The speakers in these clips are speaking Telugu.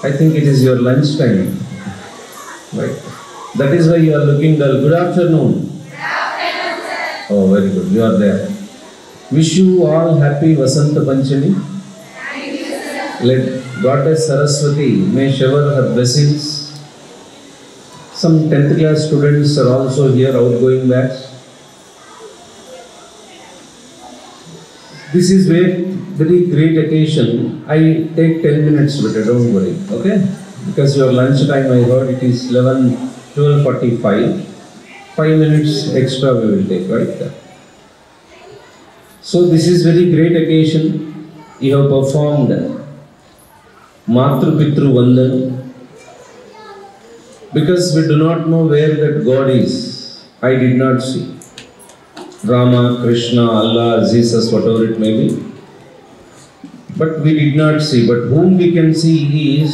I think it is your lunch time. Right. That is why you are looking dull. Good afternoon. Oh, very good. You are there. Wish you all happy Vasanta Panchami. Let Goddess Saraswati may shower her blessings. Some 10th class students are also here, outgoing batch. This is very great occasion. I take 10 minutes, but don't worry, okay? Because your lunch time, I heard it is 12:45. 5 minutes extra we will take, right? So this is very great occasion. You have performed Matru Pitru Vandan. Because we do not know where that God is. I did not see. Rama, Krishna, Allah, Jesus, whatever it may be. But we did not see. But whom we can see is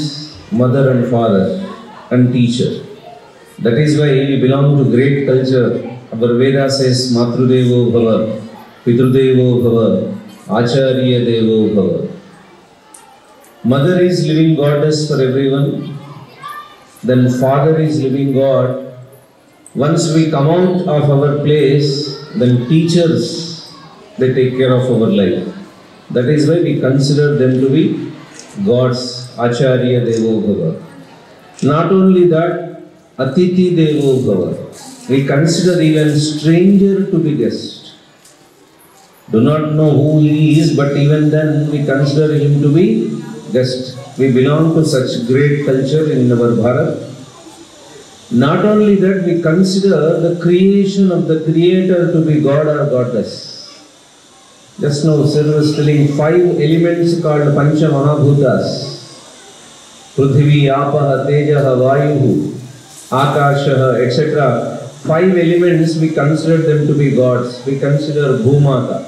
mother and father and teacher. That is why we belong to great culture. Our Veda says Matrudevo Bhava, Pitrudevo Bhava, Acharya Devo Bhava. Mother is living goddess for everyone. Then Father is living God. Once we come out of our place, then teachers, they take care of our life. That is why we consider them to be gods, Acharya Devo Bhava. Not only that, Atiti Devo Bhava. We consider even stranger to be guest. Do not know who he is, but even then we consider him to be guest. We belong to such great culture in our Bharat. Not only that, we consider the creation of the Creator to be God or Goddess. Just now, Sir was telling 5 elements called Pancha Mahabhutas. Prithvi, Apaha, Tejaha, Vayuhu, Akashaha, etc. 5 elements, we consider them to be gods. We consider Bhumata,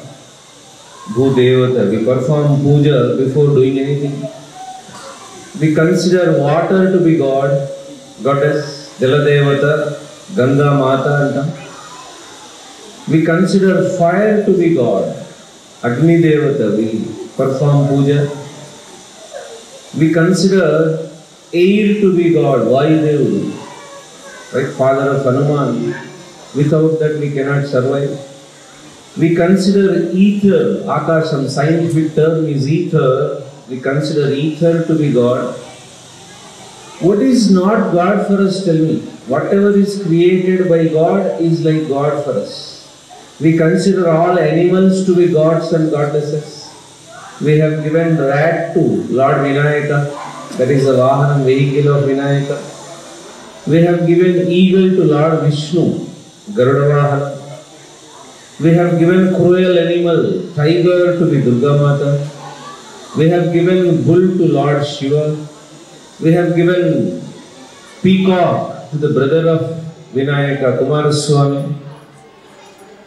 Bhudevata. We perform puja before doing anything. We consider water to be God, Goddess, Jaladevata, Ganga Mata. We consider fire to be God, Agni Devata. We perform puja. We consider air to be God, Vayudev, right? Father of Hanuman. Without that we cannot survive. We consider ether, Akasham, scientific term is ether. We consider ether to be God. What is not God for us, tell me? Whatever is created by God is like God for us. We consider all animals to be gods and goddesses. We have given rat to Lord Vinayaka, that is the Vahanam, vehicle of Vinayaka. We have given eagle to Lord Vishnu, Garuda Vahana. We have given cruel animal, tiger to be Durga Mata. We have given bull to Lord Shiva. We have given peacock to the brother of Vinayaka, Kumaraswamy.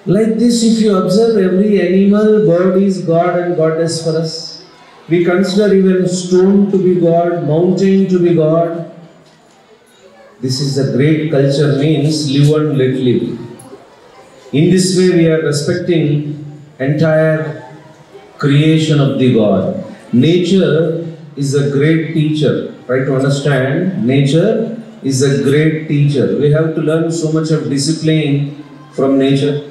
Like this, if you observe, every animal, bird is God and goddess for us. We consider even stone to be God, mountain to be God. This is the great culture, means live and let live. In this way, we are respecting entire creation of the God. Nature is a great teacher. Try to understand, nature is a great teacher. We have to learn so much of discipline from nature.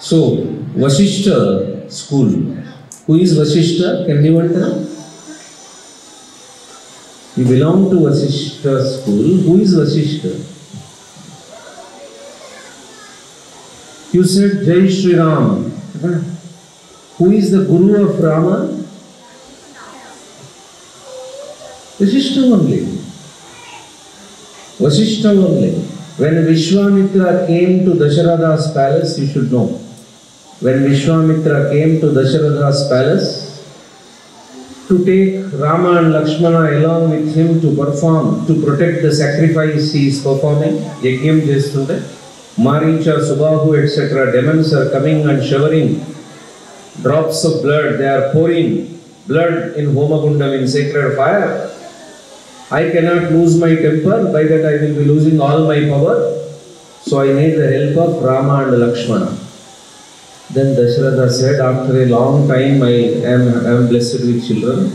So, Vasishta school. Who is Vasishta? Can anyone tell? You belong to Vasishta school. Who is Vasishta? You said Jai Shri Ram. Who is the Guru of Rama? Vasishta only. Vasishta only. When Vishwamitra came to Dasharatha's palace, you should know. When Vishwamitra came to Dasharatha's palace, to take Rama and Lakshmana along with him to perform, to protect the sacrifice he is performing, Yajnam Jestunde, Maricha, Subahu, etc. demons are coming and showering drops of blood. They are pouring blood in Homagundam, in sacred fire. I cannot lose my temper, by that I will be losing all my power. So I need the help of Rama and Lakshmana. Then Dasharatha said, after a long time I am blessed with children.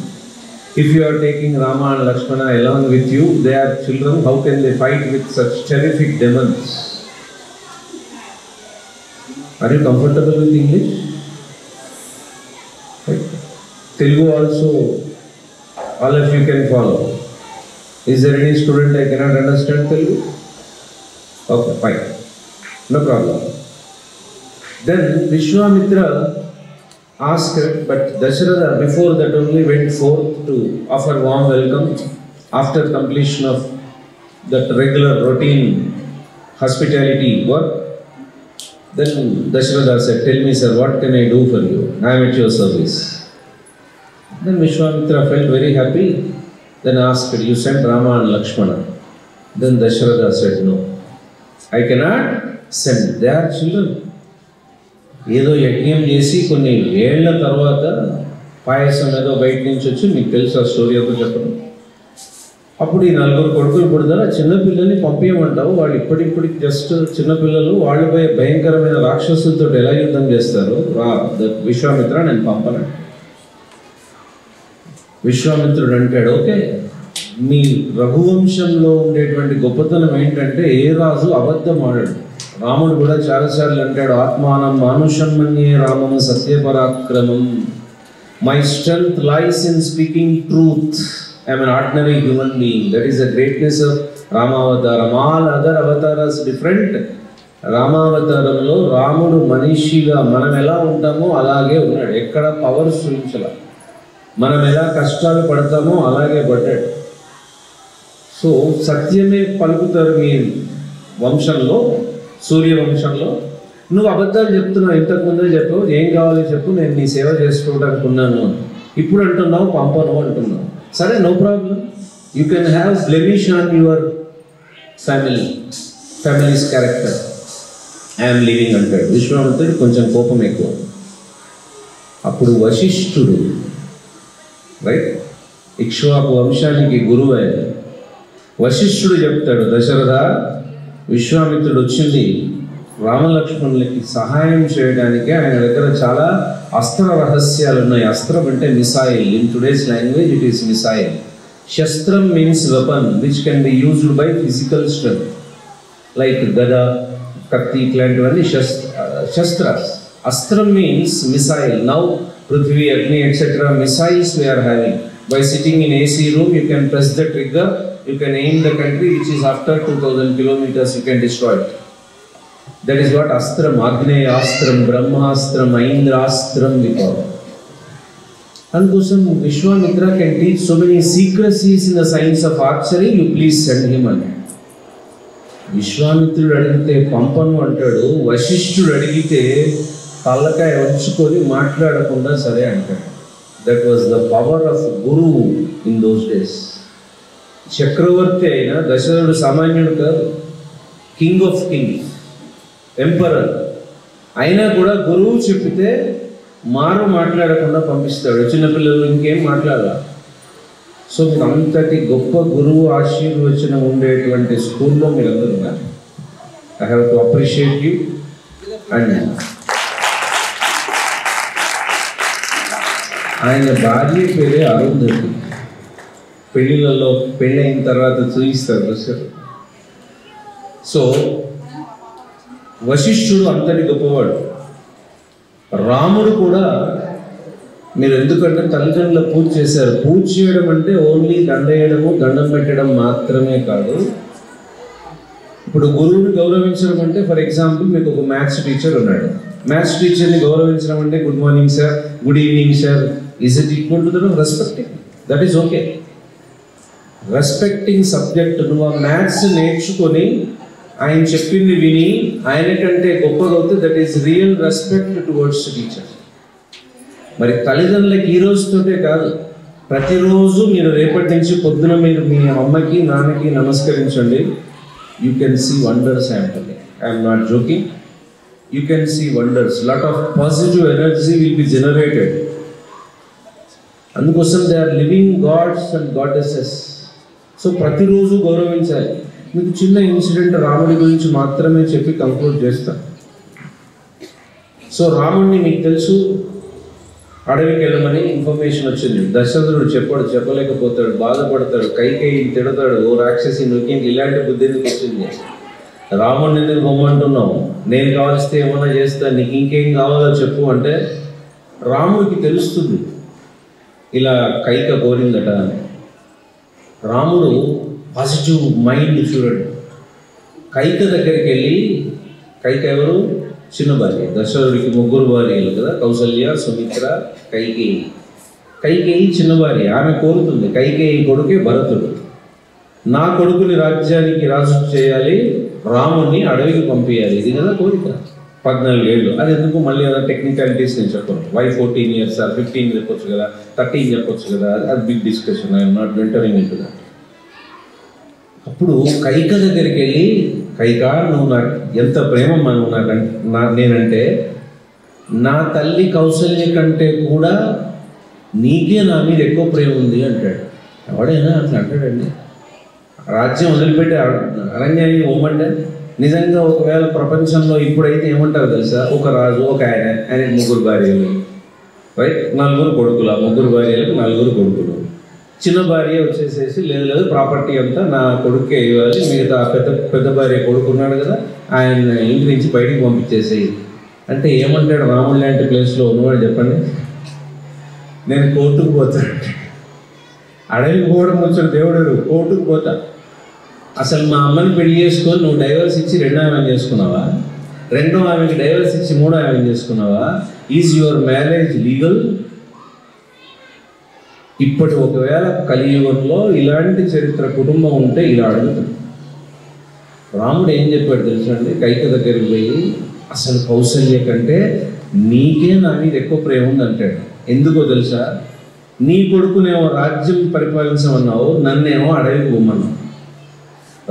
If you are taking Rama and Lakshmana along with you, they are children, how can they fight with such terrific demons? Are you comfortable with English? Right? Telugu also, all of you can follow. Is there any student I cannot understand Telugu? Okay, fine. No problem. Then Vishwamitra asked, but Dasharatha before that only went forth to offer warm welcome after completion of that regular routine hospitality work. Then Dasharatha said, tell me sir, what can I do for you? I am at your service. Then Vishwamitra felt very happy. Then asked, you sent Rama and Lakshmana. Then Dasharatha said, no, I cannot send. They are children. ఏదో యజ్ఞం చేసి కొన్ని ఏళ్ల తర్వాత పాయసం ఏదో బయట నుంచి వచ్చి మీకు తెలుసు ఆ స్టోరీ ఏదో చెప్పడం. అప్పుడు ఈ 4 కొడుకులు పుడతారు. చిన్నపిల్లల్ని పంపించమంటావు, వాళ్ళు ఇప్పటికి జస్ట్ చిన్నపిల్లలు, వాళ్ళపై భయంకరమైన రాక్షసులతో ఎలా యుద్ధం చేస్తారు? విశ్వామిత్ర నేను పంపను. విశ్వామిత్రుడు అంటాడు, ఓకే, మీ రఘువంశంలో ఉండేటువంటి గొప్పతనం ఏంటంటే ఏ రాజు అబద్ధం ఆడాడు. రాముడు కూడా చాలాసార్లు అంటాడు, ఆత్మానం మానుషం మన్యే రామం సత్యపరాక్రమం. My strength lies in speaking truth. I'm an ordinary human being. That is the greatness of రామావతారం. All other avatars different. రామావతారంలో రాముడు మనిషిగా మనం ఎలా ఉంటామో అలాగే ఉన్నాడు. ఎక్కడ పవర్ చూపించాల. మనం ఎలా కష్టాలు పడతామో అలాగే పడ్డాడు. సో సత్యమే పలుకుతారు మీ వంశంలో, సూర్యవంశంలో. నువ్వు అబద్ధాలు చెప్తున్నావు, ఇంతకుముందే చెప్పు, ఏం కావాలో చెప్పు, నేను నీ సేవ చేసుకోవడానికి ఉన్నాను. ఇప్పుడు అంటున్నావు పంపను అంటున్నావు. సరే, no problem, you can have blemish on your family's character. I'm living అంటాడు. విశ్వామిత్రుడు కొంచెం కోపం ఎక్కువ. అప్పుడు వశిష్ఠుడు, రైట్, ఇక్ష్వాకు వంశానికి గురువు ఆయన వశిష్ఠుడు చెప్తాడు, దశరథ, విశ్వామిత్రుడు వచ్చింది రామలక్ష్మణులకి సహాయం చేయడానికి. ఆయన దగ్గర చాలా అస్త్ర రహస్యాలు ఉన్నాయి. అస్త్రం అంటే missile. In today's language it is missile. శస్త్రం means weapon which can be used by physical strength, like గద, కత్తి, ఇట్లాంటివన్నీ శస్త్రాస్. అస్త్రం మీన్స్ మిసైల్. నౌ పృథ్వీ, అగ్ని, etcetera missiles we are having. By sitting in AC room, you can press the trigger, you can aim the country which is after 2000 kilometers, you can destroy it. That is what Astram, Agneyastram, Brahmastram, Aindrastram we call. Andusam Vishwamitra can teach so many secrecies in the science of archery, you please send him on. విశ్వామిత్రుడు అడిగితే పంపను అంటాడు. వశిష్ఠుడు అడిగితే తల్లకాయ వంచుకొని మాట్లాడకుండా సరే అంటాడు. That was the power of guru in those days. చక్రవర్తి అయిన దశరథుడు సామాన్యుడు కాదు, కింగ్ ఆఫ్ కింగ్స్, ఎంపరర్. అయినా కూడా గురువు చెప్పితే మాట్లాడకుండా పంపిస్తాడు. చిన్నపిల్లలు ఇంకేం మాట్లాడాల. సో మీరు అంతటి గొప్ప గురువు ఆశీర్వచనం ఉండేటువంటి స్కూల్లో మీరు అందరూ ఉన్నారు. I have to appreciate you. And ఆయన భార్య పేరే అరుంధతి. పెళ్ళిళ్ళలో పెళ్ళైన తర్వాత చూయిస్తారు సార్. సో వశిష్ఠుడు అంతటి గొప్పవాడు. రాముడు కూడా, మీరు ఎందుకంటే తల్లిదండ్రుల పూజ చేశారు. పూజ చేయడం అంటే ఓన్లీ దండేయడము, దండం పెట్టడం మాత్రమే కాదు. ఇప్పుడు గురువుని గౌరవించడం అంటే, ఫర్ ఎగ్జాంపుల్ మీకు ఒక మ్యాథ్స్ టీచర్ ఉన్నాడు. మ్యాథ్స్ టీచర్ని గౌరవించడం అంటే good morning sir, good evening sir. Is it equal to the respecting? That is okay. Respecting subject. నువ్వు ఆ మ్యాథ్స్ నేర్చుకొని ఆయన చెప్పింది విని ఆయన కంటే గొప్పగా అవుతే that is real respect towards teacher. మరి తల్లిదండ్రులకి ఈ రోజుతోటే కాదు, ప్రతిరోజు మీరు రేపటి నుంచి పొద్దున మీరు మీ అమ్మకి నాన్నకి నమస్కరించండి. You can see wonders. I'm not joking. You can see wonders. Lot of positive energy will be generated. అందుకోసం they are living gods and goddesses. So ప్రతిరోజు గౌరవించాలి. మీకు చిన్న ఇన్సిడెంట్ రాముడి గురించి మాత్రమే చెప్పి కంక్లూడ్ చేస్తాను. సో రాముడిని మీకు తెలుసు, అడవికి వెళ్ళమని ఇన్ఫర్మేషన్ వచ్చింది. దశరథుడు చెప్పలేకపోతాడు, బాధపడతాడు, కైకేయి తిడతాడు, ఓ రాక్షసి నొక్కింది, ఇలాంటి బుద్ధి ఎందుకు వచ్చింది, రాముడిని ఎందుకు బొమ్మంటున్నావు, నేను కావలిస్తే ఏమన్నా చేస్తా, నీకు ఇంకేం కావాలో చెప్పు అంటే రాముడికి తెలుస్తుంది ఇలా కైక కోరిందట. రాముడు పాజిటివ్ మైండ్ చూడండి. కైక దగ్గరికి వెళ్ళి, కైక ఎవరు? చిన్న భార్య. దశరథుడికి 3 భార్యలు కదా, కౌసల్య, సుమిత్ర, కైకేయి. కైకేయి చిన్న భార్య. ఆమె కోరుతుంది, కైకేయి కొడుకే భరతుడు, నా కొడుకుని రాజ్యానికి రాజు చేయాలి, రాముడిని అడవికి పంపించాలి. ఇది కదా కోరిక. 14 ఏళ్ళు. అది ఎందుకు మళ్ళీ ఏదైనా టెక్నికాలిటీస్ నేను చెప్పను. వై 14 years 15 చెప్పొచ్చు కదా, 13 చెప్పొచ్చు కదా, అది big discussion. I'm not venturing into that. అప్పుడు కైక దగ్గరికి వెళ్ళి, కైక నువ్వు నాకు ఎంత ప్రేమ నేనంటే, నా తల్లి కౌసల్య కంటే కూడా నీకే నా మీద ఎక్కువ ప్రేమ ఉంది అంటాడు. ఎవడైనా అట్లా అంటాడండి? రాజ్యం వదిలిపెట్టి అరణ్యానికి పోమంటే నిజంగా ఒకవేళ ప్రపంచంలో ఇప్పుడైతే ఏమంటారు తెలుసా, ఒక రాజు, ఒక ఆయనకి 3 భార్యలు, రైట్, 4 కొడుకులు, 3 భార్యలకు 4 కొడుకులు. చిన్న భార్య వచ్చేసేసి లేదు ప్రాపర్టీ అంతా నా కొడుకే ఇవ్వాలి, మిగతా పెద్ద భార్య కొడుకున్నాడు కదా ఆయన ఇంటి నుంచి బయటికి పంపించేసేయి అంటే ఏమంటాడు? రాముడు లాంటి ప్లేస్లో ఉన్నవాడు చెప్పండి, నేను కోర్టుకు పోతాను. అడవికి పోవడం వచ్చిన దేవుడు, కోర్టుకు పోతా. అసలు మా అమ్మని పెళ్లి చేసుకొని నువ్వు డైవర్స్ ఇచ్చి 2వ ఆమెను చేసుకున్నావా? 2వ ఆమెకి డైవర్స్ ఇచ్చి 3వ ఆమెను చేసుకున్నావా? Is your marriage legal? ఇప్పటి ఒకవేళ కలియుగంలో ఇలాంటి చరిత్ర కుటుంబం ఉంటే ఇలా అడుగుతాడు. రాముడు ఏం చెప్పాడు తెలుసండి? కైక దగ్గరికి పోయి, అసలు కౌసల్య కంటే నీకే నా మీద ఎక్కువ ప్రేమ ఉంది అంటాడు. ఎందుకో తెలుసా? నీ కొడుకునేమో రాజ్యం పరిపాలించమన్నావు, నన్నేమో అడవికి పోమన్నావు.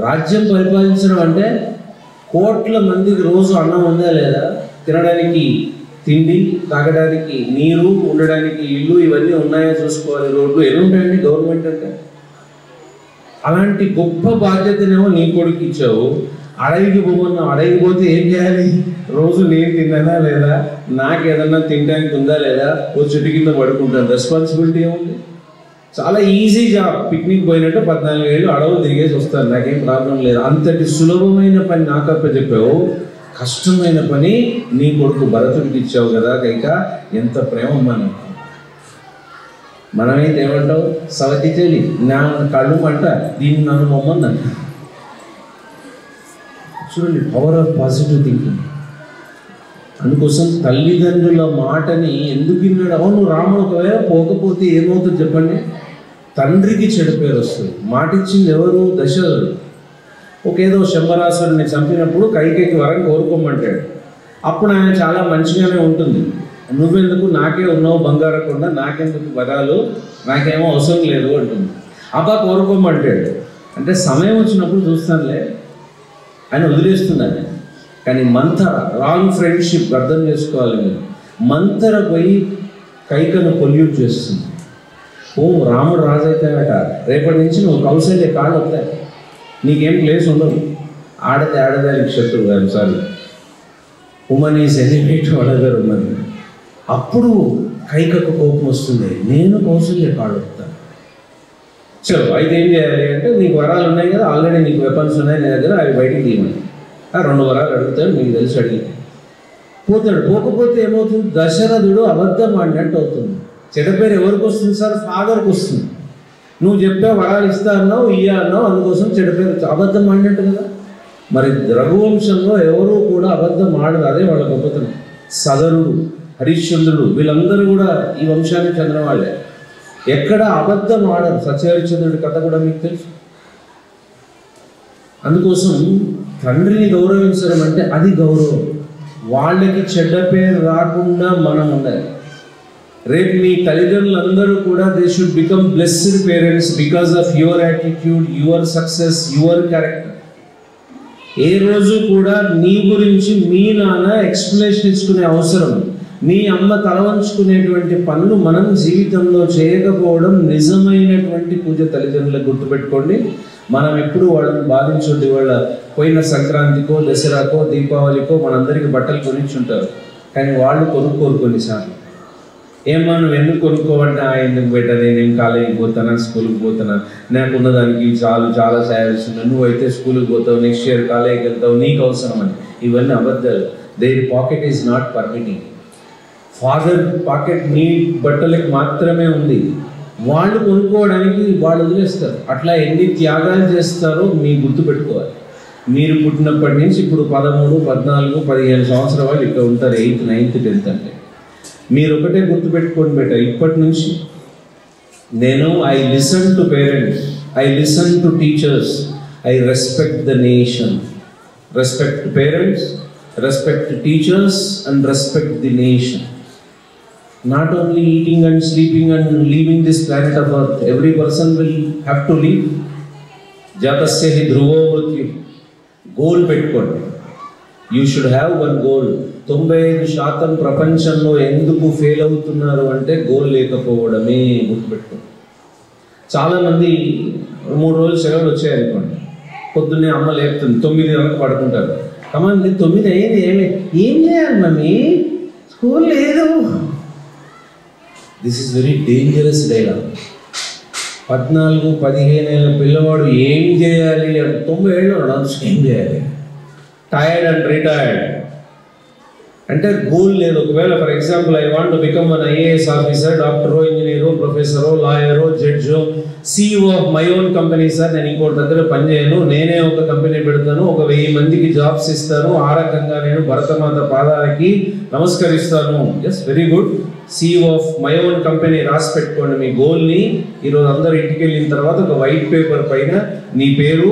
రాజ్యం పరిపాలించడం అంటే కోట్ల మందికి రోజు అన్నం ఉందా లేదా, తినడానికి తిండి, తాగడానికి నీరు, ఉండడానికి ఇల్లు, ఇవన్నీ ఉన్నాయో చూసుకోవాలి, రోడ్లు ఎన్ని ఉంటాయండి గవర్నమెంట్ అంటే. అలాంటి గొప్ప బాధ్యతనేమో నీ కొడుకు ఇచ్చావు. అడవికి పోమన్నావు, అడవికి పోతే ఏం చేయాలి? రోజు నేను తిన్నానా లేదా, నాకు ఏదన్నా తినడానికి ఉందా లేదా, ఓ చెట్టు కింద పడుకుంటాను. రెస్పాన్సిబిలిటీ ఏముంది? చాలా ఈజీ జాబ్. పిక్నిక్ పోయినట్టు 14 ఏళ్ళు అడవులు తిరిగేసి వస్తాను, నాకేం ప్రాబ్లం లేదు. అంతటి సులభమైన పని నాకు అప్పచెప్పావు, కష్టమైన పని నీ కొడుకు భరతుడికి ఇచ్చావు కదా కైక, ఎంత ప్రేమ మనం. మనమైతే ఏమంటావు? సవతి చెల్లి నా కళ్ళు మంట, దీన్ని నన్ను బొమ్మందంట. చూడండి, పవర్ ఆఫ్ పాజిటివ్ థింకింగ్. అందుకోసం తల్లిదండ్రుల మాటని ఎందుకు విన్నాడు? అవును, రాముడు ఒకవేళ పోకపోతే ఏమవుతుంది చెప్పండి? తండ్రికి చెడు పేరు వస్తుంది. మాట ఇచ్చింది ఎవరు? దశరథుడు. ఒకేదో శంబరాసురుడిని చంపినప్పుడు కైకేయికి వరం కోరుకోమంటాడు. అప్పుడు ఆయన చాలా మంచిగానే ఉంటుంది. నువ్వెందుకు, నాకే ఉన్నావు బంగారకొండ, నాకెందుకు వరాలు, నాకేమో అవసరం లేదు అంటుంది. అబ్బా కోరుకోమంటాడు. అంటే సమయం వచ్చినప్పుడు చూస్తానులే ఆయన వదిలేస్తున్నాను. కానీ మంథర, రాంగ్ ఫ్రెండ్షిప్ అర్థం చేసుకోవాలి మీరు. మంథర పోయి కైకను పొల్యూట్ చేస్తుంది. ఓ రాముడు రాజు అవుతాయట, రేపటి నుంచి నువ్వు కౌసల్య కాళ్ళు వస్తాయి, నీకేం ప్లేస్ ఉండదు. ఆడదానికి శత్రువు. I'm sorry, woman is enemy to another woman. అప్పుడు కైకకు కోపం వస్తుంది, నేను కౌసల్య కాళ్ళు వస్తాను. చలో అయితే ఏం చేయాలి అంటే, నీకు వరాలు ఉన్నాయి కదా, ఆల్రెడీ నీకు వెపన్స్ ఉన్నాయి నీ దగ్గర, అవి బయటికి తీయమని 2 వరాలు అడుగుతాడు. మీకు తెలిసి అడిగితే పోతాడు. పోకపోతే ఏమవుతుంది? దశరథుడు అబద్ధం ఆడినట్టు అవుతుంది. చెడ్డ పేరు ఎవరికి వస్తుంది సార్? ఫాదర్కి వస్తుంది. నువ్వు చెప్పా వరాలు ఇస్తా అన్నావు, ఇయ్యా అన్నావు, అందుకోసం చెడ్డ పేరు, అబద్ధం ఆడినట్టు కదా. మరి రఘువంశంలో ఎవరూ కూడా అబద్ధం ఆడరు, అదే వాళ్ళ గొప్పతనం. సదరుడు, హరిశ్చంద్రుడు, వీళ్ళందరూ కూడా ఈ వంశానికి చెందిన వాళ్ళే. ఎక్కడ అబద్ధం ఆడరు. సత్యహరిశ్చంద్రుడి కథ కూడా మీకు తెలుసు. అందుకోసం తండ్రిని గౌరవించడం అంటే అది గౌరవం. వాళ్ళకి చెడ్డ పేరు రాకుండా మనం ఉండాలి. రేపు మీ తల్లిదండ్రులందరూ కూడా they should become blessed parents because of your attitude, your success, your character. ఏ రోజు కూడా నీ గురించి మీ నాన్న ఎక్స్ప్లెనేషన్ ఇచ్చుకునే అవసరం, మీ అమ్మ తలవంచుకునేటువంటి పనులు మనం జీవితంలో చేయకపోవడం నిజమైనటువంటి పూజ. తల్లిదండ్రులకు గుర్తుపెట్టుకోండి. మనం ఎప్పుడు వాళ్ళని బాధించండి. వాళ్ళ పోయిన సంక్రాంతికో, దసరాకో, దీపావళికో మనందరికీ బట్టలు కొనిచ్చుంటారు, కానీ వాళ్ళు కొనుక్కోరు కొన్నిసార్లు. ఏమన్నా నువ్వు ఎందుకు కొనుక్కోవంటే ఎందుకు బెట, నేనేం కాలేజీకి పోతానా, స్కూల్కి పోతానా, నాకున్న దానికి చాలా శాలరీస్ ఉన్నాయి, నువ్వైతే స్కూల్కి పోతావు, నెక్స్ట్ ఇయర్ కాలేజీకి వెళ్తావు, నీకు అవసరం అని. ఇవన్నీ అబద్ధాలు. Their pocket is not permitting. Father pocket నీ బట్టలకు మాత్రమే ఉంది, వాళ్ళు కొనుక్కోవడానికి వాళ్ళు వదిలేస్తారు. అట్లా ఎన్ని త్యాగాలు చేస్తారో మీ గుర్తు పెట్టుకోవాలి. మీరు పుట్టినప్పటి నుంచి ఇప్పుడు 13, 14, 15 సంవత్సరాల వాళ్ళు ఇక్కడ ఉంటారు, 8th, 9th, 10th అంటే. మీరు ఒకటే గుర్తుపెట్టుకోండి బెట, ఇప్పటి నుంచి I listen to parents, I listen to teachers, I respect the nation. Respect parents, respect teachers and respect the nation. Not only eating and sleeping and leaving this planet of earth, every person will have to leave. Jatasya hi dhruvo mrityu. Goal పెట్టుకోండి. You should have one goal. 95% ప్రపంచంలో ఎందుకు ఫెయిల్ అవుతున్నారు అంటే గోల్ లేకపోవడమే. గుర్తుపెట్టుకోండి. చాలామంది 3 రోజులు సెలవులు వచ్చాయనుకోండి, పొద్దున్నే అమ్మ లేపుతుంది, 9 గంటలకు పడుకుంటారు. కమాండి 9 అయ్యింది, ఏం చేయాలి మమ్మీ, స్కూల్ లేదు. This is very dangerous dialogue. 14, 15 ఏళ్ళ పిల్లవాడు ఏం చేయాలి అంటే 90 ఏళ్ళు ఏం చేయాలి, టైర్డ్ అండ్ రిటైర్డ్ అంటే గోల్ లేదు. ఒకవేళ for example I want to become an IAS officer, డాక్టరో, ఇంజనీరో, ప్రొఫెసరో, లాయరో, జడ్జో, CEO of my own company sir, నేను ఇంకోటి దగ్గర పనిచేయను, నేనే ఒక కంపెనీ పెడతాను, 1000 మందికి జాబ్స్ ఇస్తాను, ఆ రకంగా నేను భరతమాత పాదాలకి నమస్కరిస్తాను. Yes, very good. CEO of my own company రాసి పెట్టుకోండి మీ గోల్ని. ఈరోజు అందరూ ఇంటికి వెళ్ళిన తర్వాత ఒక వైట్ పేపర్ పైన నీ పేరు,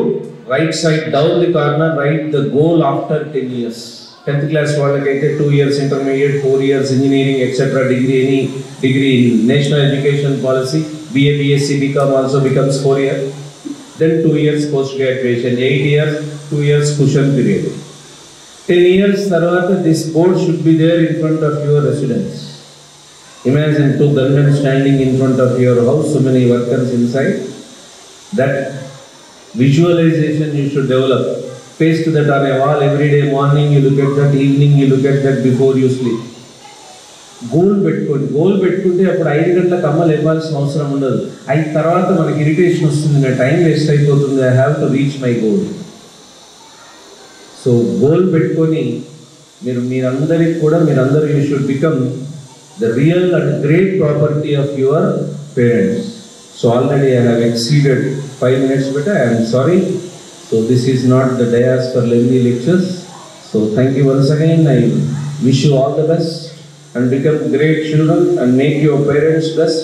right side down the corner right the goal after 10 years. 10th class వాళ్ళకైతే 2 years intermediate, 4 years engineering etcetera, degree in national education policy, BA, BSc, BCom also becomes 4 years. Then 2 years post graduation, 8 years, 2 years cushion period. 10 years తర్వాత this board should be there in front of your residence. Imagine 2 gunmen standing in front of your house, so many workers inside. That visualization you should develop. Paste that on a wall every day, morning you look at that, evening you look at that before you sleep. Goal పెట్టుకోండి. గోల్ పెట్టుకుంటే అప్పుడు 5 గంటలకు అమ్మ లేవాల్సిన అవసరం ఉండదు. 5 తర్వాత మనకి ఇరిటేషన్ వస్తుంది, నా టైం వేస్ట్ అయిపోతుంది, I have to reach my goal. So goal పెట్టుకొని మీరందరికీ కూడా మీరందరూ you should become the real and great property of your parents. So already I have exceeded 5 minutes, but I am sorry. So this is not the dais for lengthy lectures. So thank you once again. I wish you all the best and become great children and make your parents best,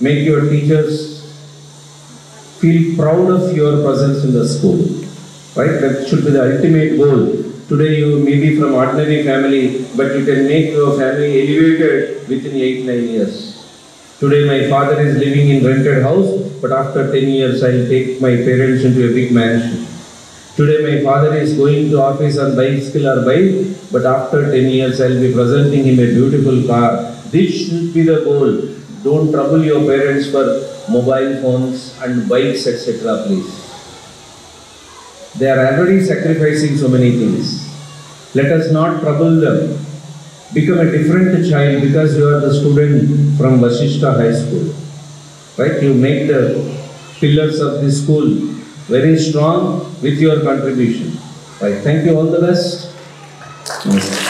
make your teachers feel proud of your presence in the school. Right? That should be the ultimate goal. Today you may be from ordinary family, but you can make your family elevated within 8-9 years. Today my father is living in rented house, but after 10 years I will take my parents into a big mansion. Today my father is going to office on bicycle or bike, but after 10 years I will be presenting him a beautiful car. This should be the goal. Don't trouble your parents for mobile phones and bikes, etc. please. They are already sacrificing so many things. Let us not trouble them. Become a different child because you are the student from Vasishta High School. Right? You make the pillars of this school very strong with your contribution. Right? Thank you. All the best. Namaste.